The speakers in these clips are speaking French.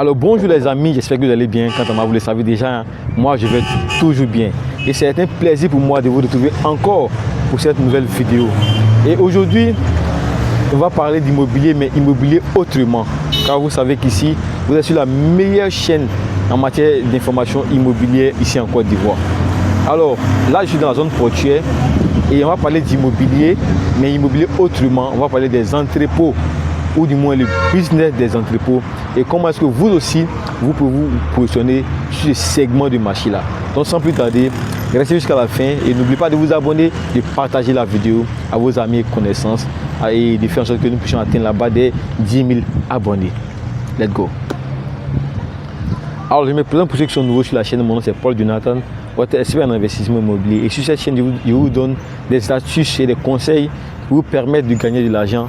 Alors bonjour les amis, j'espère que vous allez bien. Quant à moi, vous le savez déjà, moi je vais toujours bien. Et c'est un plaisir pour moi de vous retrouver encore pour cette nouvelle vidéo. Et aujourd'hui, on va parler d'immobilier, mais immobilier autrement. Car vous savez qu'ici, vous êtes sur la meilleure chaîne en matière d'information immobilière ici en Côte d'Ivoire. Alors là, je suis dans la zone portuaire et on va parler d'immobilier, mais immobilier autrement. On va parler des entrepôts, ou du moins le business des entrepôts, et comment est-ce que vous aussi vous pouvez vous positionner sur ce segment de marché là. Donc sans plus tarder, restez jusqu'à la fin et n'oubliez pas de vous abonner, de partager la vidéo à vos amis et connaissances et de faire en sorte que nous puissions atteindre là-bas des 10 000 abonnés. Let's go. Alors je me présente pour ceux qui sont nouveaux sur la chaîne. Mon nom c'est Paul Jonathan, votre expert en investissement immobilier, et sur cette chaîne je vous donne des astuces et des conseils qui vous permettent de gagner de l'argent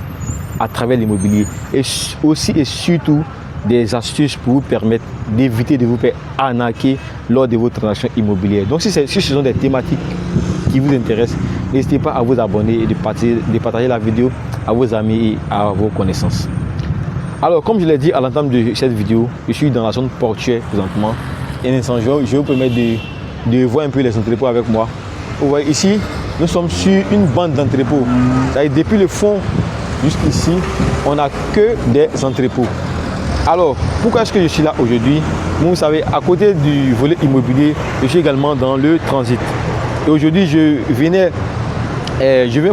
à travers l'immobilier, et aussi et surtout des astuces pour vous permettre d'éviter de vous faire arnaquer lors de vos transactions immobilières. Donc si ce sont des thématiques qui vous intéressent, n'hésitez pas à vous abonner et de partager la vidéo à vos amis et à vos connaissances. Alors comme je l'ai dit à l'entame de cette vidéo, je suis dans la zone portuaire présentement, et je vais vous permettre de voir un peu les entrepôts avec moi. Vous voyez ici, nous sommes sur une bande d'entrepôts. Depuis le fond jusqu'ici, on n'a que des entrepôts. Alors, pourquoi est-ce que je suis là aujourd'hui? Vous savez, à côté du volet immobilier, je suis également dans le transit. Et aujourd'hui, je viens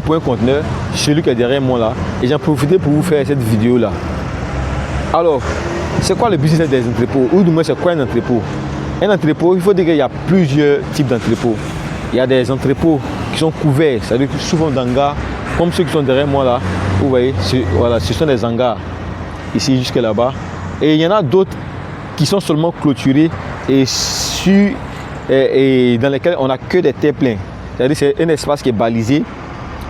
pour un conteneur, celui qui est derrière moi là, et j'en profite pour vous faire cette vidéo là. Alors, c'est quoi le business des entrepôts? Ou du moins, c'est quoi un entrepôt? Un entrepôt, il faut dire qu'il y a plusieurs types d'entrepôts. Il y a des entrepôts qui sont couverts, c'est-à-dire souvent d'hangars, comme ceux qui sont derrière moi là. Vous voyez, voilà, ce sont des hangars ici jusque là-bas. Et il y en a d'autres qui sont seulement clôturés et dans lesquels on n'a que des terre-pleins. C'est-à-dire c'est un espace qui est balisé.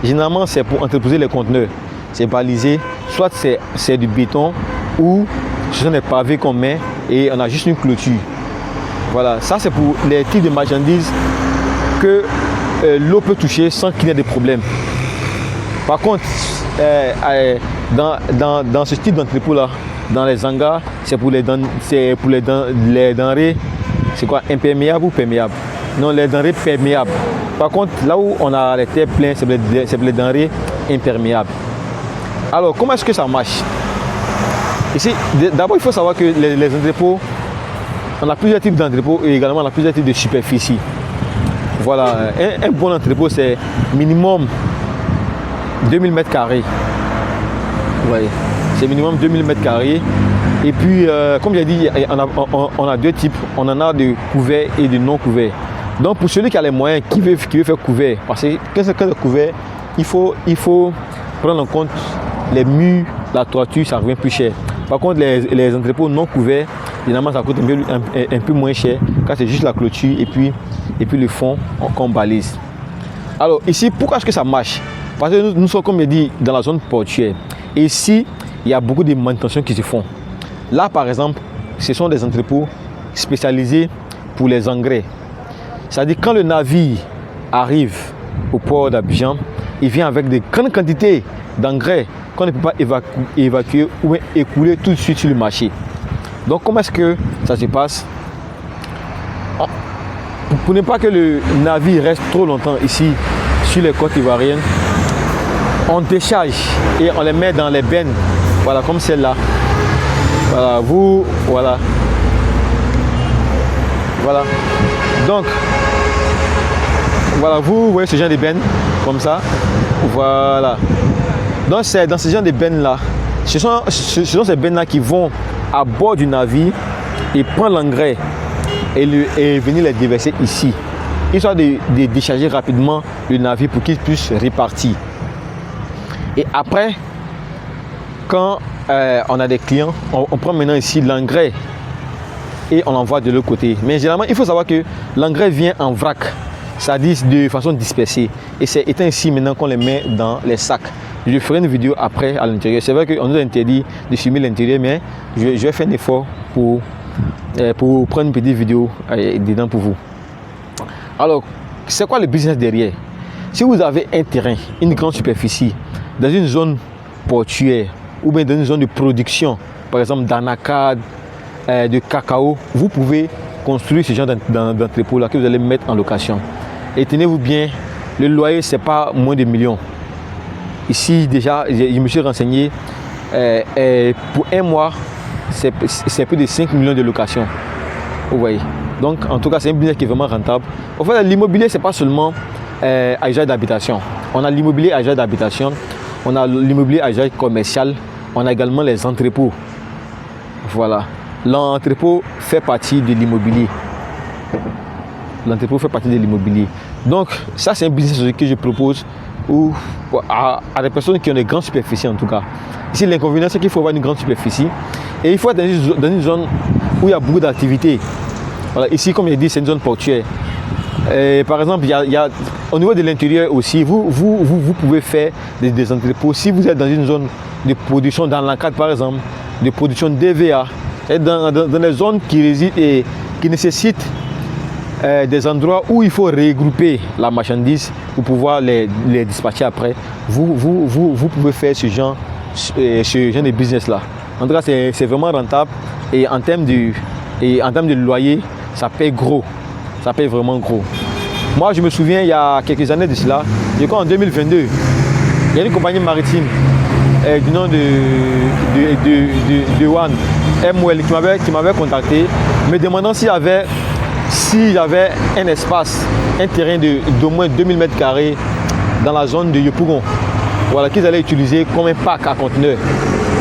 Généralement, c'est pour entreposer les conteneurs. C'est balisé, soit c'est du béton ou ce sont des pavés qu'on met et on a juste une clôture. Voilà, ça c'est pour les types de marchandises que l'eau peut toucher sans qu'il y ait de problème. Par contre, dans ce type d'entrepôt là, dans les hangars, c'est pour les denrées, c'est quoi, imperméables ou perméables? Non, les denrées perméables. Par contre, là où on a les terres pleines, c'est pour les denrées imperméables. Alors, comment est-ce que ça marche? Ici, d'abord, il faut savoir que les entrepôts, on a plusieurs types d'entrepôts et également on a plusieurs types de superficie. Voilà, un bon entrepôt, c'est minimum 2000 mètres carrés. Ouais, c'est minimum 2000 mètres carrés. Et puis, comme j'ai dit, on a deux types. On en a de couverts et de non couverts. Donc, pour celui qui a les moyens, qui veut faire couvert, parce que quand c'est couvert, il faut prendre en compte les murs, la toiture, ça revient plus cher. Par contre, les entrepôts non couverts, généralement, ça coûte un peu moins cher, car c'est juste la clôture et puis le fond qu'on balise. Alors, ici, pourquoi est-ce que ça marche? Parce que nous sommes, comme je dis, dans la zone portuaire. Et ici, il y a beaucoup de manutentions qui se font. Là, par exemple, ce sont des entrepôts spécialisés pour les engrais. C'est-à-dire, quand le navire arrive au port d'Abidjan, il vient avec de grandes quantités d'engrais qu'on ne peut pas évacuer ou écouler tout de suite sur le marché. Donc, comment est-ce que ça se passe? Pour ne pas que le navire reste trop longtemps ici, sur les côtes ivoiriennes, on décharge et on les met dans les bennes, voilà, comme celle-là. Voilà, voilà. Donc, voilà, vous voyez ce genre de bennes, comme ça. Voilà. Donc, c'est dans ce genre de bennes-là, ce sont ces bennes-là qui vont à bord du navire et prendre l'engrais et venir les déverser ici, histoire de décharger rapidement le navire pour qu'il puisse repartir. Et après, quand on a des clients, on prend maintenant ici l'engrais et on l'envoie de l'autre côté. Mais généralement, il faut savoir que l'engrais vient en vrac, c'est-à-dire de façon dispersée. Et c'est étant ici maintenant qu'on les met dans les sacs. Je ferai une vidéo après à l'intérieur. C'est vrai qu'on nous a interdit de filmer l'intérieur, mais je vais faire un effort pour prendre une petite vidéo dedans pour vous. Alors, c'est quoi le business derrière? Si vous avez un terrain, une grande superficie, dans une zone portuaire ou bien dans une zone de production, par exemple d'anacarde, de cacao, vous pouvez construire ce genre d'entrepôt là que vous allez mettre en location. Et tenez-vous bien, le loyer, c'est pas moins de millions. Ici, déjà, je me suis renseigné, pour un mois, c'est plus de 5 millions de locations. Vous voyez. Donc, en tout cas, c'est un business qui est vraiment rentable. En fait, l'immobilier, c'est pas seulement à usage d'habitation. On a l'immobilier à usage d'habitation, on a l'immobilier à usage commercial, on a également les entrepôts. Voilà. L'entrepôt fait partie de l'immobilier. L'entrepôt fait partie de l'immobilier. Donc, ça, c'est un business que je propose à des personnes qui ont des grandes superficies en tout cas. Ici, l'inconvénient, c'est qu'il faut avoir une grande superficie et il faut être dans une zone où il y a beaucoup d'activités. Voilà. Ici, comme je dit, c'est une zone portuaire. Et par exemple, au niveau de l'intérieur aussi, vous pouvez faire des entrepôts. Si vous êtes dans une zone de production, dans l'encadre par exemple, de production d'EVA, dans les zones qui résident et qui nécessitent des endroits où il faut regrouper la marchandise pour pouvoir les dispatcher après, vous pouvez faire ce genre de business là. En tout cas, c'est vraiment rentable et en termes de loyer, ça paye gros, ça paye vraiment gros. Moi, je me souviens, il y a quelques années de cela, je crois en 2022, il y a une compagnie maritime du nom de One MOL qui m'avait contacté, me demandant s'il y avait un espace, un terrain d'au moins 2000 m² dans la zone de Yopougon, voilà, qu'ils allaient utiliser comme un parc à conteneurs.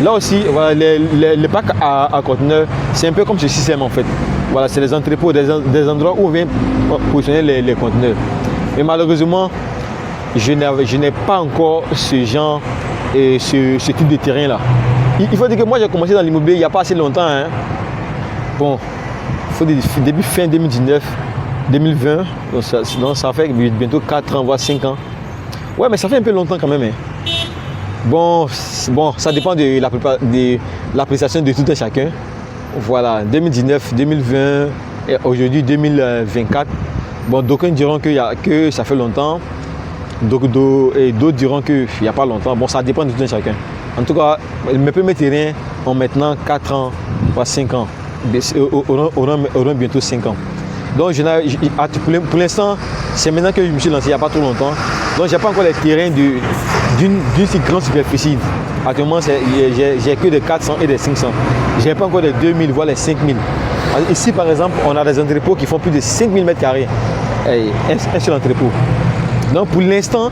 Là aussi, voilà, les packs à conteneurs, c'est un peu comme ce système en fait. Voilà, c'est les entrepôts, des endroits où on vient positionner les conteneurs. Mais malheureusement, je n'ai pas encore ce genre et ce type de terrain là. Il faut dire que moi j'ai commencé dans l'immobilier il n'y a pas assez longtemps. Hein. Bon, début fin 2019, 2020, donc ça fait bientôt 4 ans, voire 5 ans. Ouais, mais ça fait un peu longtemps quand même. Hein. Bon, ça dépend de l'appréciation de tout un chacun. Voilà, 2019, 2020 et aujourd'hui 2024. Bon, d'aucuns diront que ça fait longtemps, et d'autres diront qu'il n'y a pas longtemps. Bon, ça dépend de tout un chacun. En tout cas, mes premiers terrains ont maintenant 4 ans, voire 5 ans. Auront bientôt 5 ans. Donc, pour l'instant, c'est maintenant que je me suis lancé il n'y a pas trop longtemps. Donc, je n'ai pas encore les terrains d'une si grande superficie. Actuellement, j'ai que des 400 et des 500. Je n'ai pas encore les 2000, voire les 5000. Ici, par exemple, on a des entrepôts qui font plus de 5000 m². Un seul entrepôt. Donc, pour l'instant,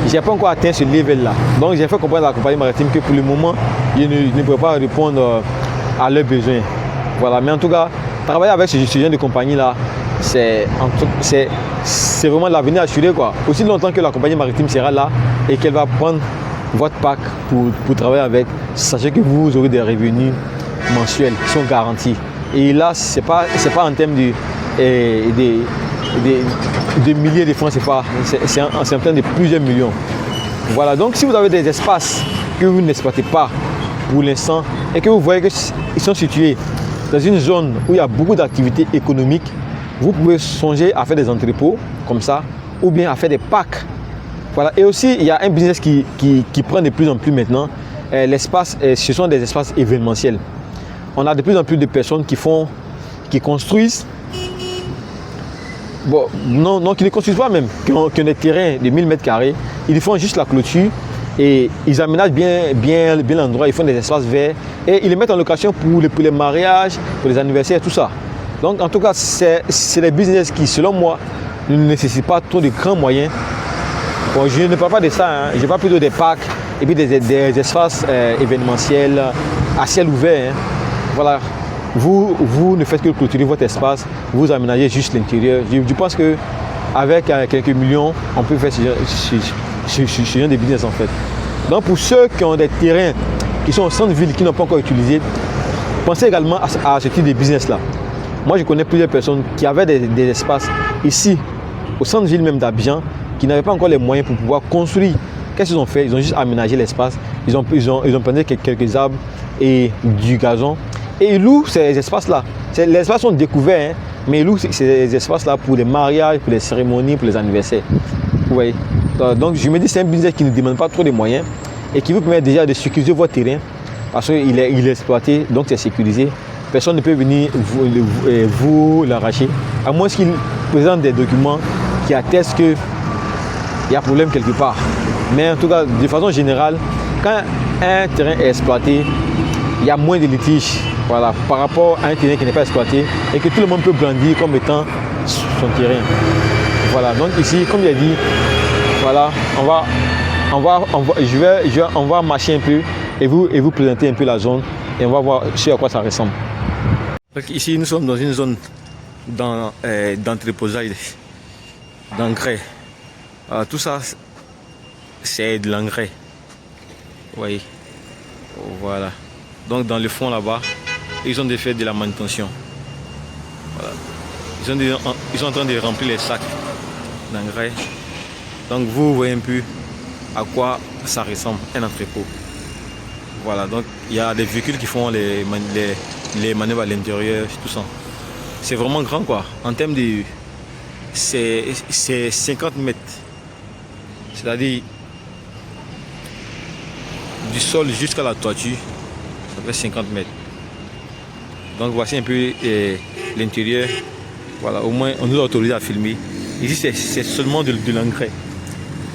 je n'ai pas encore atteint ce level-là. Donc, j'ai fait comprendre à la compagnie maritime que pour le moment, je ne peux pas répondre à leurs besoins. Voilà, mais en tout cas, travailler avec ce genre de compagnie-là, c'est vraiment l'avenir assuré, quoi. Aussi longtemps que la compagnie maritime sera là et qu'elle va prendre votre pack pour travailler avec, sachez que vous aurez des revenus mensuels qui sont garantis. Et là, c'est pas en termes de milliers de francs CFA, c'est en termes de plusieurs millions. Voilà, donc si vous avez des espaces que vous n'exploitez pas pour l'instant et que vous voyez qu'ils sont situés dans une zone où il y a beaucoup d'activités économiques, vous pouvez songer à faire des entrepôts comme ça ou bien à faire des packs. Voilà. Et aussi, il y a un business qui prend de plus en plus maintenant. Ce sont des espaces événementiels. On a de plus en plus de personnes qui construisent, bon, non, qui ne construisent pas même, qui ont des terrains de 1000 m². Ils font juste la clôture et ils aménagent bien l'endroit. Ils font des espaces verts et ils les mettent en location pour les mariages, pour les anniversaires, tout ça. Donc, en tout cas, c'est des business qui, selon moi, ne nécessitent pas trop de grands moyens. Bon, je ne parle pas de ça, hein. Je parle plutôt des parcs et puis des espaces événementiels à ciel ouvert. Hein. Voilà, vous ne faites que clôturer votre espace, vous aménagez juste l'intérieur. Je pense qu'avec quelques millions, on peut faire ce genre de business en fait. Donc pour ceux qui ont des terrains qui sont au centre-ville, qui n'ont pas encore utilisé, pensez également à ce type de business là. Moi je connais plusieurs personnes qui avaient des espaces ici, au centre-ville même d'Abidjan, qui n'avaient pas encore les moyens pour pouvoir construire. Qu'est-ce qu'ils ont fait? Ils ont juste aménagé l'espace, ils ont planté quelques arbres et du gazon. Et ils louent ces espaces-là. Les espaces sont découverts, hein, mais ils louent ces espaces-là pour les mariages, pour les cérémonies, pour les anniversaires. Vous voyez? Donc je me dis que c'est un business qui ne demande pas trop de moyens et qui vous permet déjà de sécuriser votre terrain parce qu'il est exploité, donc c'est sécurisé. personne ne peut venir vous l'arracher, à moins qu'il présente des documents qui attestent qu'il y a problème quelque part. Mais en tout cas, de façon générale, quand un terrain est exploité, il y a moins de litiges, voilà, par rapport à un terrain qui n'est pas exploité et que tout le monde peut brandir comme étant son terrain. Voilà, donc ici, comme il a dit, voilà, on va marcher un peu et vous présenter un peu la zone et on va voir à quoi ça ressemble. Donc ici, nous sommes dans une zone d'entreposage d'engrais. Tout ça, c'est de l'engrais. Vous voyez, voilà. Donc dans le fond là-bas, ils ont fait de la manutention. Voilà. Ils sont en train de remplir les sacs d'engrais. Donc vous voyez un peu à quoi ça ressemble, un entrepôt. Voilà, donc il y a des véhicules qui font les manœuvres à l'intérieur, tout ça. C'est vraiment grand quoi. En termes de... c'est 50 mètres. C'est-à-dire du sol jusqu'à la toiture, ça fait 50 mètres. Donc voici un peu l'intérieur. Voilà, au moins on nous a autorisé à filmer. Ici c'est seulement de l'engrais.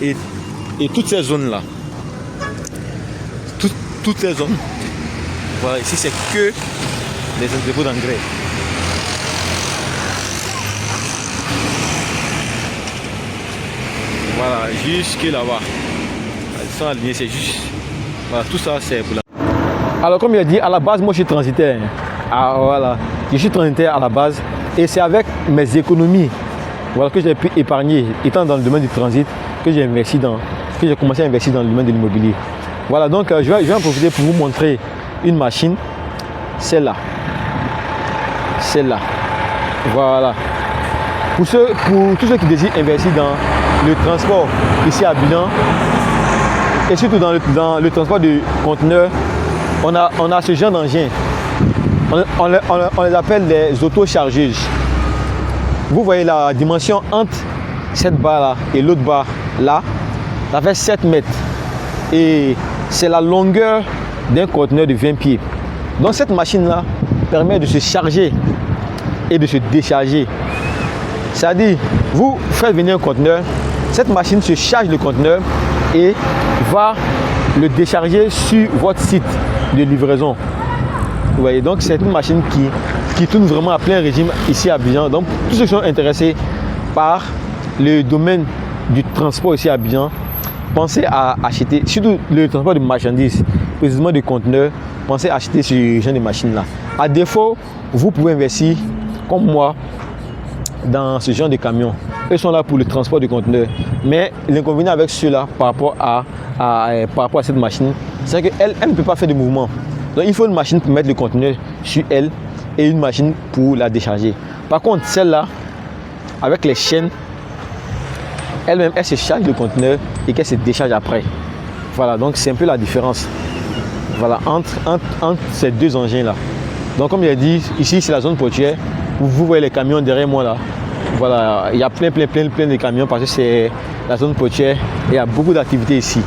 Et toutes ces zones là, toutes ces zones, voilà, ici c'est que les entrepôts d'engrais. Voilà, jusque là-bas. Ils sont alignés, c'est juste. Voilà, tout ça c'est pour la... Alors comme il a dit, à la base moi je suis transitaire. Voilà, je suis transitaire à la base et c'est avec mes économies, voilà, que j'ai pu épargner, étant dans le domaine du transit, que j'ai commencé à investir dans le domaine de l'immobilier. Voilà, donc je vais en profiter pour vous montrer une machine, celle-là. Voilà. Pour tous ceux qui désirent investir dans le transport ici à Abidjan, et surtout dans le transport de conteneurs, on a ce genre d'engin. On les appelle les autochargeuses. Vous voyez la dimension entre cette barre là et l'autre barre là, ça fait 7 mètres. Et c'est la longueur d'un conteneur de 20 pieds. Donc cette machine là permet de se charger et de se décharger. C'est-à-dire, vous faites venir un conteneur, cette machine se charge le conteneur et va le décharger sur votre site de livraison. Vous voyez, donc c'est une machine qui tourne vraiment à plein régime ici à Abidjan. Donc tous ceux qui sont intéressés par le domaine du transport ici à Abidjan, pensez à acheter, surtout le transport de marchandises, précisément de conteneurs, pensez à acheter ce genre de machine-là. À défaut, vous pouvez investir, comme moi, dans ce genre de camions. Eux sont là pour le transport de conteneurs. Mais l'inconvénient avec ceux-là par rapport à cette machine, c'est qu'elle ne peut pas faire de mouvement. Donc il faut une machine pour mettre le conteneur sur elle et une machine pour la décharger. Par contre, celle-là, avec les chaînes, elle-même, elle se charge le conteneur et qu'elle se décharge après. Voilà, donc c'est un peu la différence. Voilà, entre ces deux engins-là. Donc comme il a dit, ici c'est la zone portuaire. Vous voyez les camions derrière moi là. Voilà, il y a plein de camions parce que c'est la zone portuaire et il y a beaucoup d'activités ici.